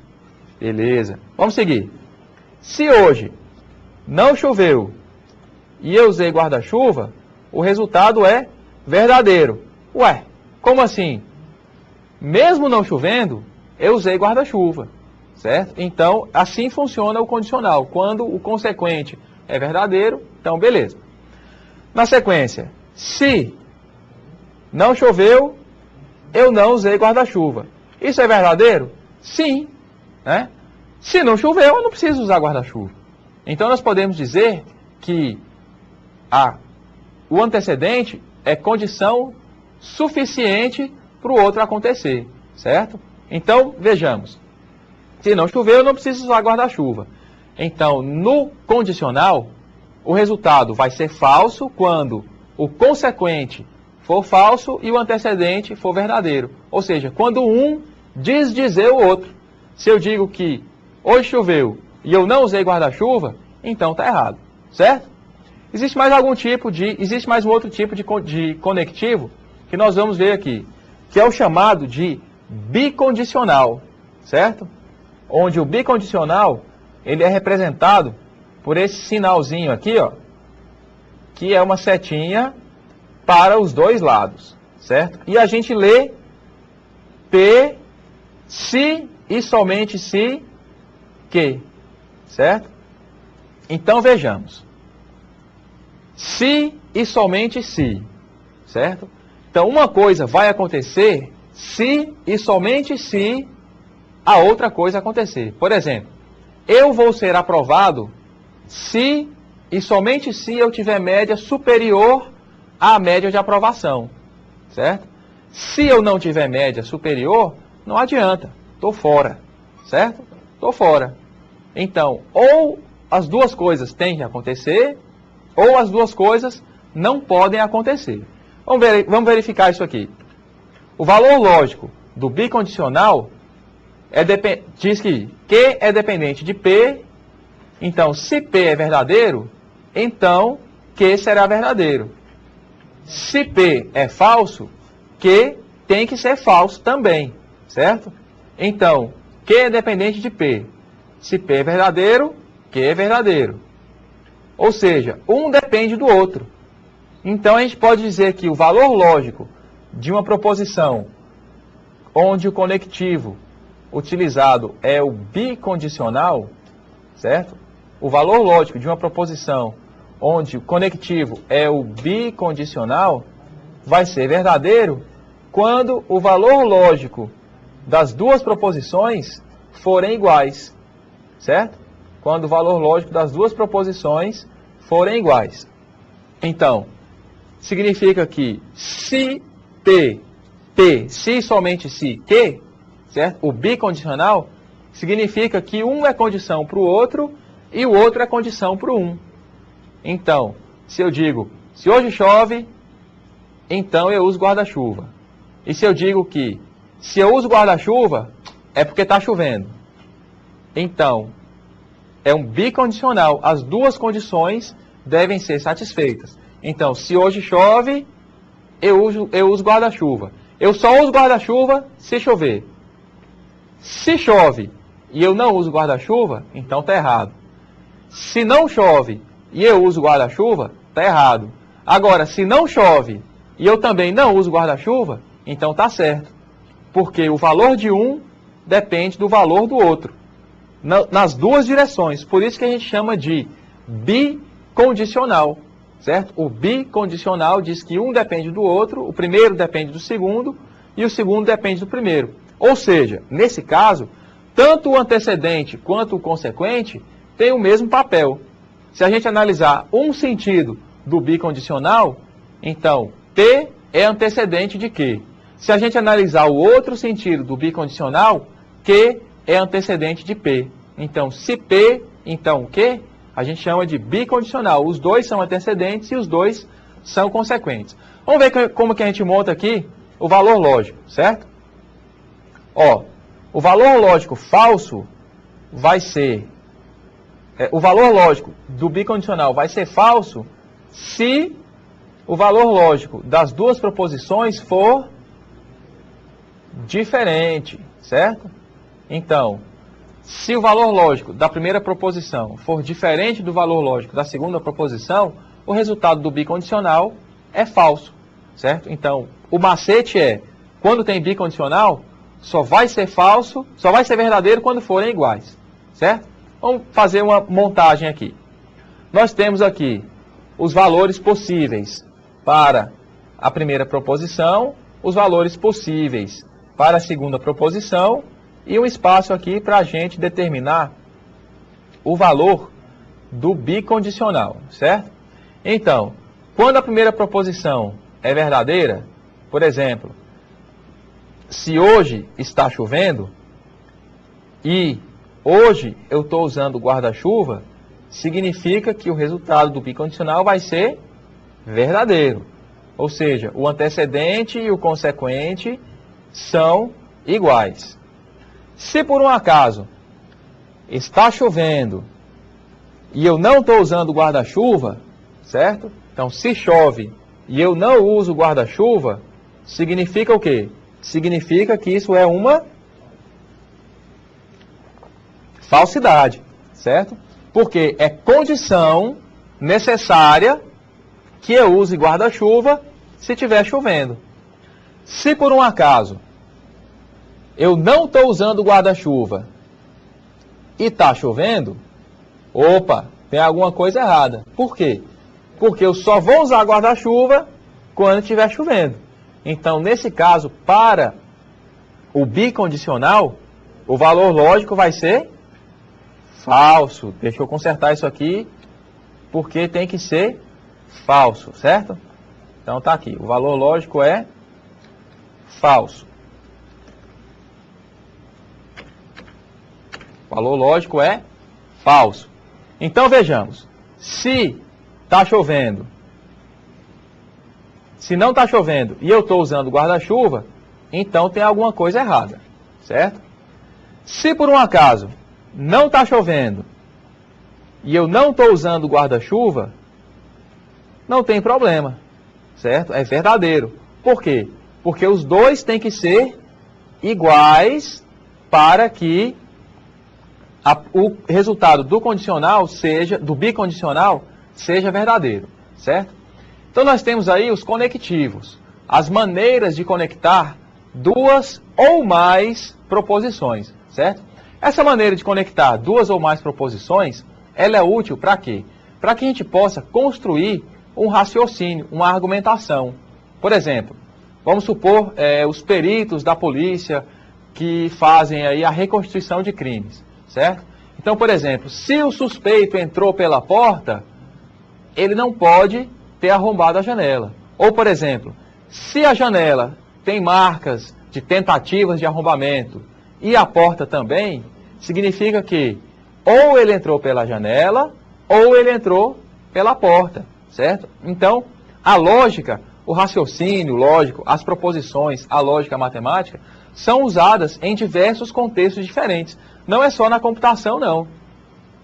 Beleza. Vamos seguir. Se hoje não choveu e eu usei guarda-chuva, o resultado é verdadeiro. Ué, como assim? Mesmo não chovendo, eu usei guarda-chuva, certo? Então, assim funciona o condicional. Quando o consequente é verdadeiro, então beleza. Na sequência, se não choveu, eu não usei guarda-chuva. Isso é verdadeiro? Sim, né? Se não choveu, eu não preciso usar guarda-chuva. Então, nós podemos dizer que o antecedente é condição suficiente para o outro acontecer, certo? Então, vejamos. Se não chover, eu não preciso usar guarda-chuva. Então, no condicional, o resultado vai ser falso quando o consequente for falso e o antecedente for verdadeiro. Ou seja, quando um diz dizer o outro. Se eu digo que hoje choveu e eu não usei guarda-chuva, então está errado, certo? Existe mais um outro tipo de conectivo que nós vamos ver aqui, que é o chamado de bicondicional, certo? Onde o bicondicional, ele é representado por esse sinalzinho aqui, ó, que é uma setinha para os dois lados, certo? E a gente lê P, se e somente se, que, certo? Então vejamos. Se e somente se, certo? Então uma coisa vai acontecer se e somente se a outra coisa acontecer. Por exemplo, eu vou ser aprovado se e somente se eu tiver média superior à média de aprovação, certo? Se eu não tiver média superior, não adianta, estou fora, certo? Estou fora. Então, ou as duas coisas têm que acontecer, ou as duas coisas não podem acontecer. Vamos verificar isso aqui. O valor lógico do bicondicional diz que Q é dependente de P. Então, se P é verdadeiro, então Q será verdadeiro. Se P é falso, Q tem que ser falso também, certo? Então, Q é dependente de P. Se P é verdadeiro, Q é verdadeiro. Ou seja, um depende do outro. Então, a gente pode dizer que o valor lógico de uma proposição onde o conectivo utilizado é o bicondicional, certo? O valor lógico de uma proposição onde o conectivo é o bicondicional vai ser verdadeiro quando o valor lógico das duas proposições forem iguais, certo? Quando o valor lógico das duas proposições forem iguais. Então, significa que se P, se somente se Q, certo? O bicondicional significa que um é condição para o outro e o outro é condição para o um. Então, se eu digo, se hoje chove, então eu uso guarda-chuva. E se eu digo que, se eu uso guarda-chuva, é porque está chovendo. Então, é um bicondicional. As duas condições devem ser satisfeitas. Então, se hoje chove, eu uso guarda-chuva. Eu só uso guarda-chuva se chover. Se chove e eu não uso guarda-chuva, então está errado. Se não chove e eu uso guarda-chuva, está errado. Agora, se não chove e eu também não uso guarda-chuva, então está certo. Porque o valor de um depende do valor do outro. Nas duas direções. Por isso que a gente chama de bicondicional. Certo? O bicondicional diz que um depende do outro, o primeiro depende do segundo e o segundo depende do primeiro. Ou seja, nesse caso, tanto o antecedente quanto o consequente têm o mesmo papel. Se a gente analisar um sentido do bicondicional, então P é antecedente de Q. Se a gente analisar o outro sentido do bicondicional, Q é antecedente de P. Então, se P, então Q, a gente chama de bicondicional. Os dois são antecedentes e os dois são consequentes. Vamos ver como que a gente monta aqui o valor lógico, certo? Ó, o valor lógico falso vai ser... o valor lógico do bicondicional vai ser falso se o valor lógico das duas proposições for diferente, certo? Então, se o valor lógico da primeira proposição for diferente do valor lógico da segunda proposição, o resultado do bicondicional é falso, certo? Então, o macete é, quando tem bicondicional, só vai ser falso, só vai ser verdadeiro quando forem iguais, certo? Vamos fazer uma montagem aqui. Nós temos aqui os valores possíveis para a primeira proposição, os valores possíveis para a segunda proposição e um espaço aqui para a gente determinar o valor do bicondicional, certo? Então, quando a primeira proposição é verdadeira, por exemplo, se hoje está chovendo e hoje eu estou usando guarda-chuva, significa que o resultado do bicondicional vai ser verdadeiro. Ou seja, o antecedente e o consequente são iguais. Se por um acaso está chovendo e eu não estou usando guarda-chuva, certo? Então, se chove e eu não uso guarda-chuva, significa o quê? Significa que isso é uma falsidade, certo? Porque é condição necessária que eu use guarda-chuva se estiver chovendo. Se por um acaso eu não estou usando guarda-chuva e está chovendo, opa, tem alguma coisa errada. Por quê? Porque eu só vou usar guarda-chuva quando estiver chovendo. Então, nesse caso, para o bicondicional, o valor lógico vai ser falso. Deixa eu consertar isso aqui, porque tem que ser falso, certo? Então, tá aqui. O valor lógico é falso. O valor lógico é falso. Então, vejamos. Se está chovendo, se não está chovendo e eu estou usando guarda-chuva, então tem alguma coisa errada, certo? Se por um acaso não está chovendo e eu não estou usando guarda-chuva, não tem problema, certo? É verdadeiro. Por quê? Porque os dois têm que ser iguais para que o resultado do condicional seja, do bicondicional seja verdadeiro, certo? Então nós temos aí os conectivos, as maneiras de conectar duas ou mais proposições, certo? Essa maneira de conectar duas ou mais proposições, ela é útil para quê? Para que a gente possa construir um raciocínio, uma argumentação. Por exemplo, vamos supor os peritos da polícia que fazem aí a reconstituição de crimes, certo? Então, por exemplo, se o suspeito entrou pela porta, ele não pode ter arrombado a janela. Ou, por exemplo, se a janela tem marcas de tentativas de arrombamento e a porta também, significa que ou ele entrou pela janela ou ele entrou pela porta, certo? Então, a lógica, o raciocínio lógico, as proposições, a lógica matemática, são usadas em diversos contextos diferentes. Não é só na computação, não.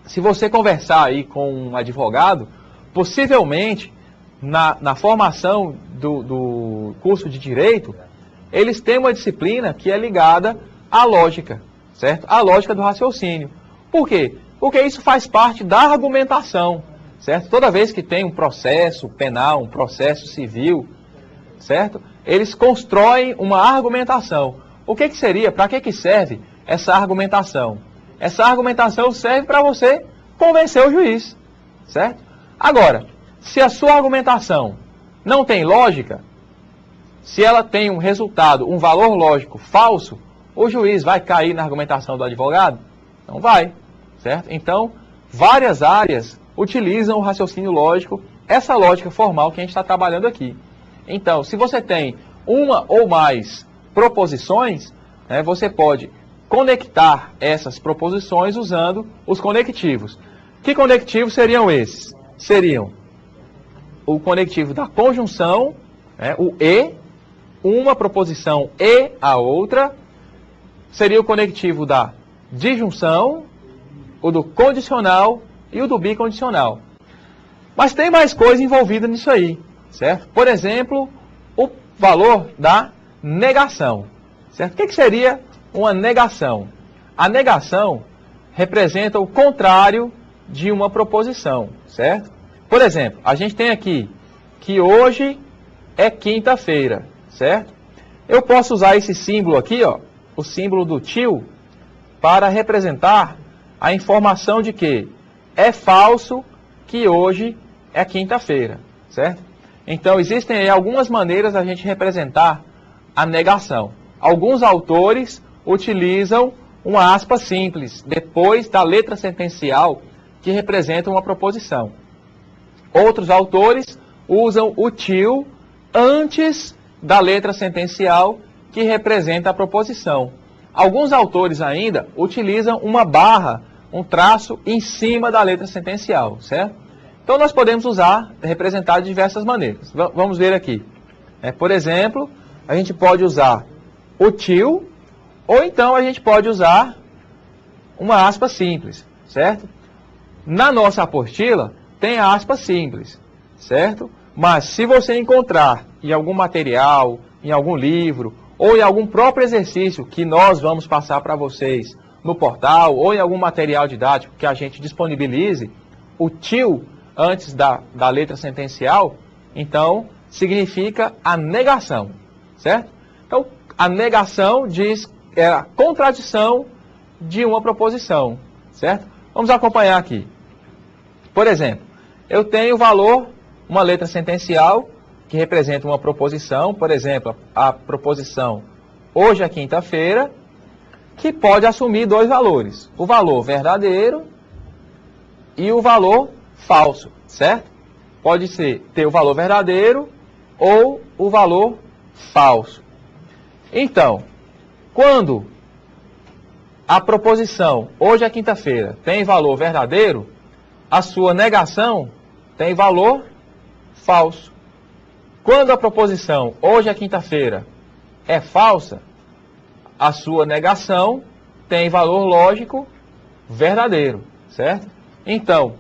Se você conversar aí com um advogado, possivelmente, na formação do curso de Direito, eles têm uma disciplina que é ligada à lógica, certo? À lógica do raciocínio. Por quê? Porque isso faz parte da argumentação, certo? Toda vez que tem um processo penal, um processo civil, certo? Eles constroem uma argumentação. O que seria, para que serve essa argumentação? Essa argumentação serve para você convencer o juiz, certo? Agora, se a sua argumentação não tem lógica, se ela tem um resultado, um valor lógico falso, o juiz vai cair na argumentação do advogado? Não vai, certo? Então, várias áreas utilizam o raciocínio lógico, essa lógica formal que a gente está trabalhando aqui. Então, se você tem uma ou mais proposições, você pode conectar essas proposições usando os conectivos. Que conectivos seriam esses? Seriam o conectivo da conjunção, o e, uma proposição e a outra, seria o conectivo da disjunção, o do condicional e o do bicondicional. Mas tem mais coisa envolvida nisso aí, certo? Por exemplo, o valor da negação, certo? O que seria uma negação? A negação representa o contrário de uma proposição, certo? Por exemplo, a gente tem aqui que hoje é quinta-feira, certo? Eu posso usar esse símbolo aqui, ó, o símbolo do tio, para representar a informação de que é falso que hoje é quinta-feira, certo? Então, existem aí algumas maneiras da gente representar a negação. Alguns autores utilizam uma aspa simples, depois da letra sentencial, que representa uma proposição. Outros autores usam o tio antes da letra sentencial, que representa a proposição. Alguns autores ainda utilizam uma barra, um traço em cima da letra sentencial, certo? Então nós podemos representar de diversas maneiras. Vamos ver aqui. Por exemplo, a gente pode usar o tio, ou então a gente pode usar uma aspa simples, certo? Na nossa apostila tem a aspa simples, certo? Mas se você encontrar em algum material, em algum livro, ou em algum próprio exercício que nós vamos passar para vocês no portal, ou em algum material didático que a gente disponibilize, o tio antes da letra sentencial, então significa a negação, certo? Então, a negação é a contradição de uma proposição, certo? Vamos acompanhar aqui. Por exemplo, eu tenho o valor, uma letra sentencial, que representa uma proposição, por exemplo, a proposição hoje é quinta-feira, que pode assumir dois valores, o valor verdadeiro e o valor falso, certo? Pode ter o valor verdadeiro ou o valor falso. Então, quando a proposição hoje é quinta-feira tem valor verdadeiro, a sua negação tem valor falso. Quando a proposição hoje é quinta-feira é falsa, a sua negação tem valor lógico verdadeiro, certo? Então,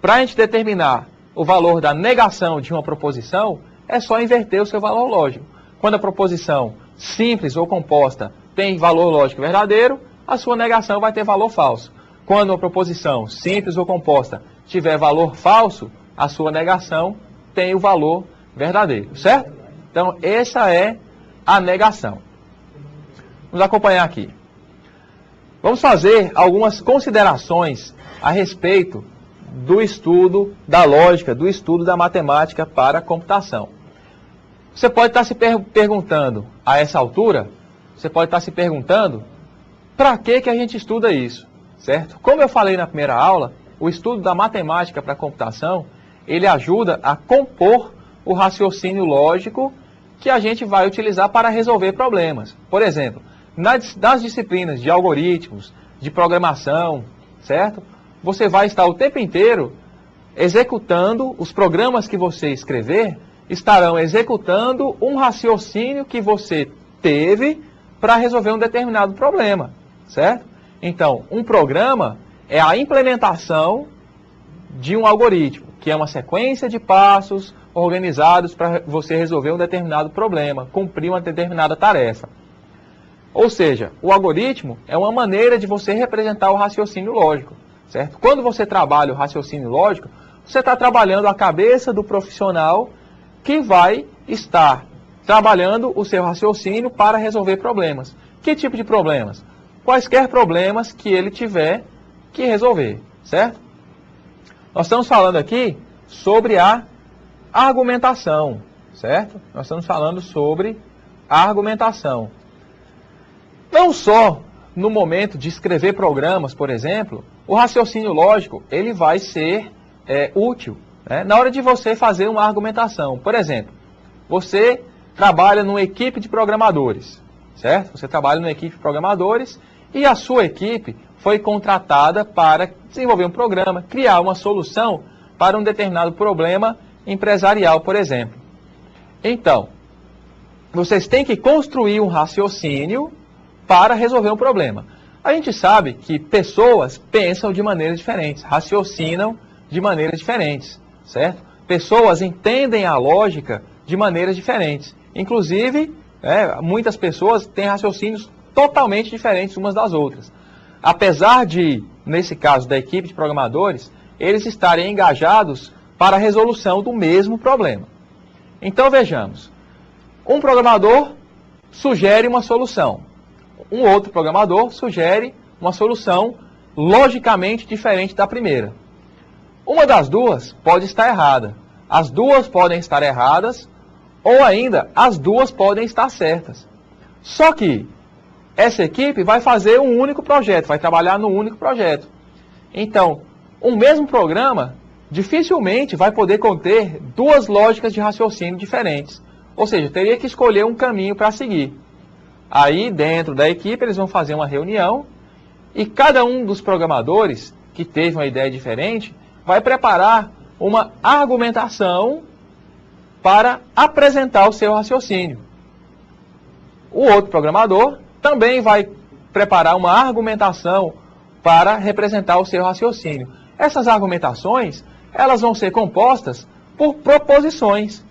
para a gente determinar o valor da negação de uma proposição, é só inverter o seu valor lógico. Quando a proposição simples ou composta tem valor lógico verdadeiro, a sua negação vai ter valor falso. Quando uma proposição simples ou composta tiver valor falso, a sua negação tem o valor verdadeiro, certo? Então, essa é a negação. Vamos acompanhar aqui. Vamos fazer algumas considerações a respeito do estudo da lógica, do estudo da matemática para a computação. Você pode estar se perguntando, a essa altura, você pode estar se perguntando, para que a gente estuda isso, certo? Como eu falei na primeira aula, o estudo da matemática para a computação, ele ajuda a compor o raciocínio lógico que a gente vai utilizar para resolver problemas. Por exemplo, nas disciplinas de algoritmos, de programação, certo? Você vai estar o tempo inteiro executando, os programas que você escrever estarão executando um raciocínio que você teve para resolver um determinado problema, certo? Então, um programa é a implementação de um algoritmo, que é uma sequência de passos organizados para você resolver um determinado problema, cumprir uma determinada tarefa. Ou seja, o algoritmo é uma maneira de você representar o raciocínio lógico, certo? Quando você trabalha o raciocínio lógico, você está trabalhando a cabeça do profissional que vai estar trabalhando o seu raciocínio para resolver problemas. Que tipo de problemas? Quaisquer problemas que ele tiver que resolver, certo? Nós estamos falando aqui sobre a argumentação, certo? Nós estamos falando sobre a argumentação. Não só no momento de escrever programas, por exemplo, o raciocínio lógico ele vai ser útil, né? Na hora de você fazer uma argumentação. Por exemplo, você trabalha numa equipe de programadores, certo? Você trabalha numa equipe de programadores e a sua equipe foi contratada para desenvolver um programa, criar uma solução para um determinado problema empresarial, por exemplo. Então, vocês têm que construir um raciocínio para resolver um problema. A gente sabe que pessoas pensam de maneiras diferentes, raciocinam de maneiras diferentes, certo? Pessoas entendem a lógica de maneiras diferentes. Inclusive, muitas pessoas têm raciocínios totalmente diferentes umas das outras. Apesar de, nesse caso da equipe de programadores, eles estarem engajados para a resolução do mesmo problema. Então vejamos, um programador sugere uma solução, um outro programador sugere uma solução logicamente diferente da primeira. Uma das duas pode estar errada, as duas podem estar erradas, ou ainda as duas podem estar certas. Só que essa equipe vai fazer um único projeto, vai trabalhar no único projeto. Então, um mesmo programa dificilmente vai poder conter duas lógicas de raciocínio diferentes. Ou seja, teria que escolher um caminho para seguir. Aí, dentro da equipe, eles vão fazer uma reunião e cada um dos programadores que teve uma ideia diferente vai preparar uma argumentação para apresentar o seu raciocínio. O outro programador também vai preparar uma argumentação para representar o seu raciocínio. Essas argumentações, elas vão ser compostas por proposições,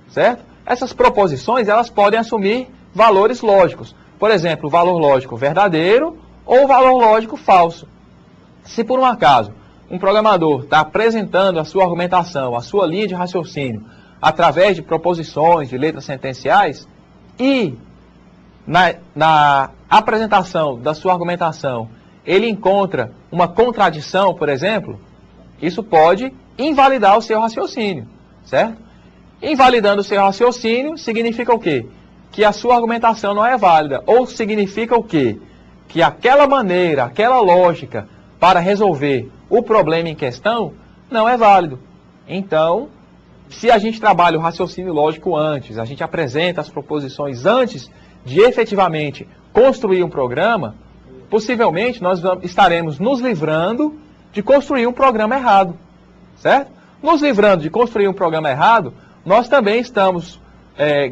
certo? Essas proposições, elas podem assumir valores lógicos. Por exemplo, o valor lógico verdadeiro ou o valor lógico falso. Se por um acaso um programador está apresentando a sua argumentação, a sua linha de raciocínio, através de proposições, de letras sentenciais, e na apresentação da sua argumentação ele encontra uma contradição, por exemplo, isso pode invalidar o seu raciocínio, certo? Invalidando o seu raciocínio significa o quê? Que a sua argumentação não é válida. Ou significa o quê? Que aquela maneira, aquela lógica para resolver o problema em questão não é válido. Então, se a gente trabalha o raciocínio lógico antes, a gente apresenta as proposições antes de efetivamente construir um programa, possivelmente nós estaremos nos livrando de construir um programa errado, certo? Nos livrando de construir um programa errado, nós também estamos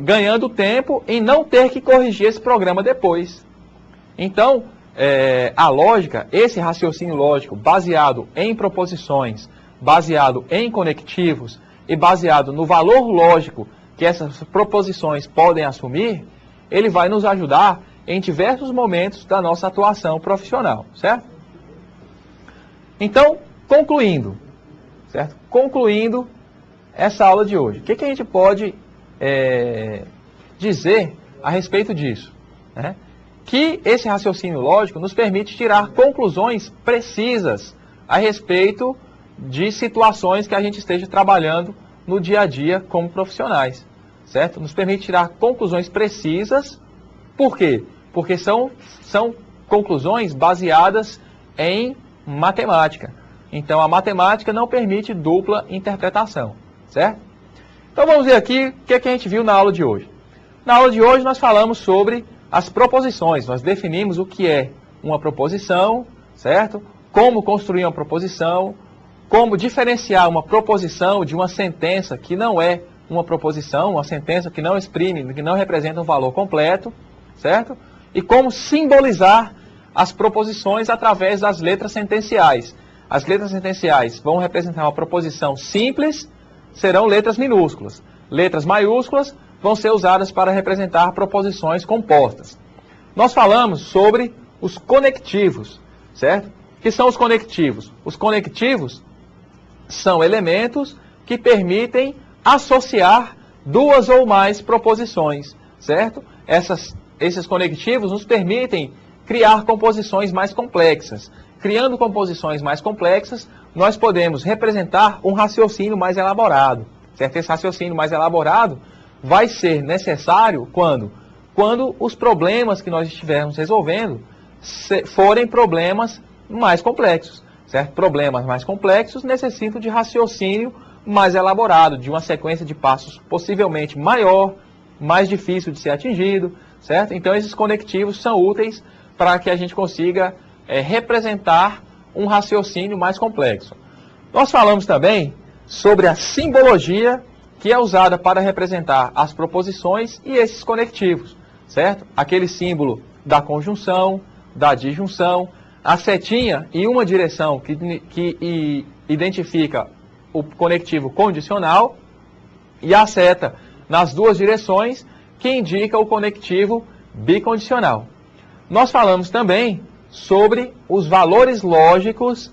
ganhando tempo em não ter que corrigir esse programa depois. Então, a lógica, esse raciocínio lógico baseado em proposições, baseado em conectivos e baseado no valor lógico que essas proposições podem assumir, ele vai nos ajudar em diversos momentos da nossa atuação profissional, certo? Então, concluindo, certo? Concluindo essa aula de hoje, o que a gente pode dizer a respeito disso, né? Que esse raciocínio lógico nos permite tirar conclusões precisas a respeito de situações que a gente esteja trabalhando no dia a dia como profissionais, certo? Nos permite tirar conclusões precisas. Por quê? Porque são conclusões baseadas em matemática. Então, a matemática não permite dupla interpretação, certo? Então, vamos ver aqui o que a gente viu na aula de hoje. Na aula de hoje, nós falamos sobre as proposições. Nós definimos o que é uma proposição, certo? Como construir uma proposição, como diferenciar uma proposição de uma sentença que não é uma proposição, uma sentença que não exprime, que não representa um valor completo, certo? E como simbolizar as proposições através das letras sentenciais. As letras sentenciais vão representar uma proposição simples, serão letras minúsculas. Letras maiúsculas vão ser usadas para representar proposições compostas. Nós falamos sobre os conectivos, certo? O que são os conectivos? Os conectivos são elementos que permitem associar duas ou mais proposições, certo? Esses conectivos nos permitem criar composições mais complexas. Criando composições mais complexas, nós podemos representar um raciocínio mais elaborado, certo? Esse raciocínio mais elaborado vai ser necessário quando os problemas que nós estivermos resolvendo forem problemas mais complexos, certo? Problemas mais complexos necessitam de raciocínio mais elaborado, de uma sequência de passos possivelmente maior, mais difícil de ser atingido, certo? Então esses conectivos são úteis para que a gente consiga representar um raciocínio mais complexo. Nós falamos também sobre a simbologia que é usada para representar as proposições e esses conectivos, certo? Aquele símbolo da conjunção, da disjunção, a setinha em uma direção que identifica o conectivo condicional e a seta nas duas direções que indica o conectivo bicondicional. Nós falamos também sobre os valores lógicos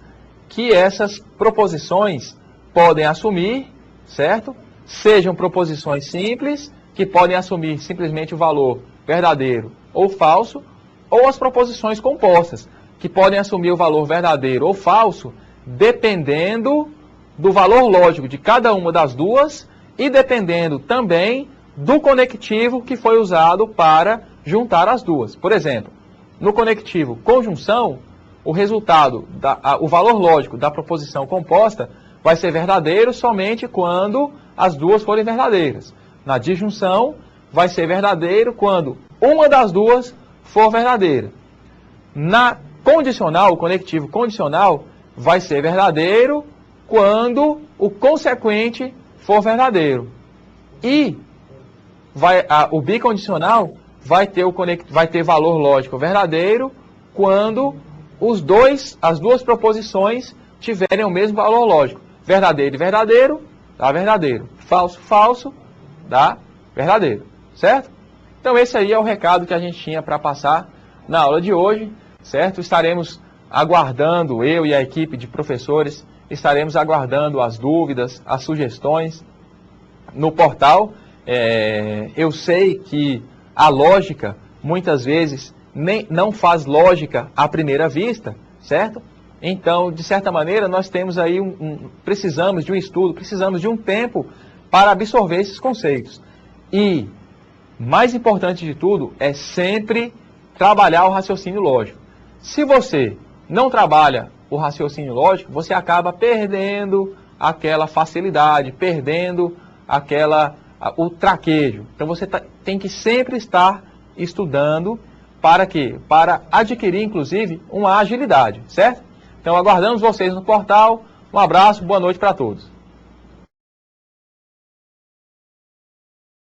que essas proposições podem assumir, certo? Sejam proposições simples, que podem assumir simplesmente o valor verdadeiro ou falso, ou as proposições compostas, que podem assumir o valor verdadeiro ou falso, dependendo do valor lógico de cada uma das duas e dependendo também do conectivo que foi usado para juntar as duas. Por exemplo, no conectivo conjunção, o resultado, o valor lógico da proposição composta vai ser verdadeiro somente quando as duas forem verdadeiras. Na disjunção, vai ser verdadeiro quando uma das duas for verdadeira. Na condicional, o conectivo condicional, vai ser verdadeiro quando o consequente for verdadeiro. E o bicondicional vai ter valor lógico verdadeiro quando as duas proposições tiverem o mesmo valor lógico. Verdadeiro e verdadeiro, dá verdadeiro. Falso, falso, dá verdadeiro. Certo? Então esse aí é o recado que a gente tinha para passar na aula de hoje. Certo? Estaremos aguardando, eu e a equipe de professores, estaremos aguardando as dúvidas, as sugestões no portal. Eu sei que a lógica, muitas vezes, não faz lógica à primeira vista, certo? Então, de certa maneira, nós temos aí precisamos de um estudo, precisamos de um tempo para absorver esses conceitos. E, mais importante de tudo, é sempre trabalhar o raciocínio lógico. Se você não trabalha o raciocínio lógico, você acaba perdendo aquela facilidade, perdendo o traquejo. Então você tem que sempre estar estudando para quê? Para adquirir, inclusive, uma agilidade, certo? Então aguardamos vocês no portal. Um abraço, boa noite para todos.